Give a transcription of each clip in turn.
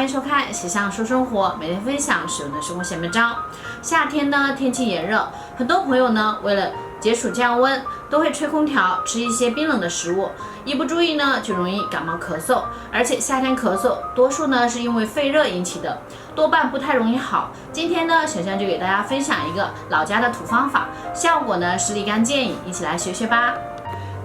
欢迎收看时尚说生活，每天分享实用的生活小妙招。夏天呢，天气炎热，很多朋友呢为了解暑降温，都会吹空调，吃一些冰冷的食物，一不注意呢就容易感冒咳嗽，而且夏天咳嗽多数呢是因为肺热引起的，多半不太容易好。今天呢，小象就给大家分享一个老家的土方法，效果呢是立竿见影，一起来学学吧。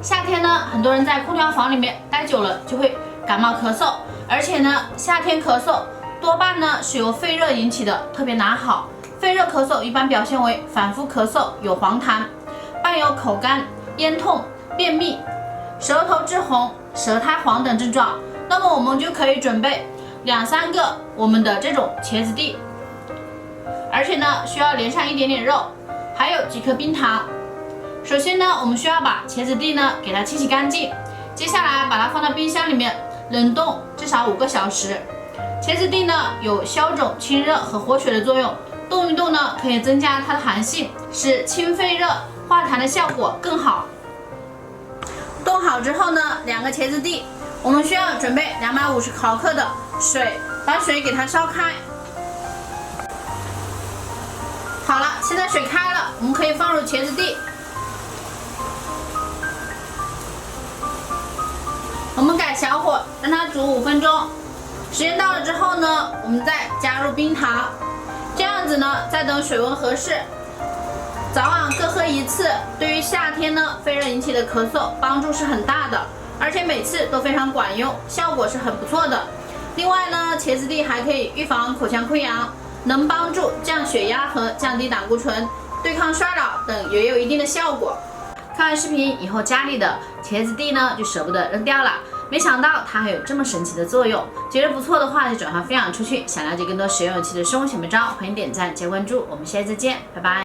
夏天呢，很多人在空调房里面待久了就会感冒咳嗽，而且呢，夏天咳嗽多半呢是由肺热引起的，特别难好。肺热咳嗽一般表现为反复咳嗽，有黄痰，伴有口干、咽痛、便秘、舌头质红、舌苔黄等症状。那么我们就可以准备2-3个我们的这种茄子蒂，而且呢需要连上一点点肉，还有几颗冰糖。首先呢，我们需要把茄子蒂呢给它清洗干净，接下来把它放到冰箱里面冷冻至少5个小时。茄子蒂呢有消肿、清热和活血的作用，动一动呢可以增加它的寒性，使清肺热、化痰的效果更好。冻好之后呢，2个茄子蒂，我们需要准备250毫克的水，把水给它烧开。好了，现在水开了，我们可以放入茄子蒂。我们改小火，让它煮5分钟。时间到了之后呢，我们再加入冰糖，这样子呢，再等水温合适，早晚各喝1次。对于夏天呢肺热引起的咳嗽，帮助是很大的，而且每次都非常管用，效果是很不错的。另外呢，茄子蒂还可以预防口腔溃疡，能帮助降血压和降低胆固醇，对抗衰老等也有一定的效果。看完视频以后，家里的茄子蒂呢就舍不得扔掉了，没想到它还有这么神奇的作用。觉得不错的话就转发分享出去。想了解更多实用有趣的生活小妙招，欢迎点赞加关注。我们下期再见，拜拜。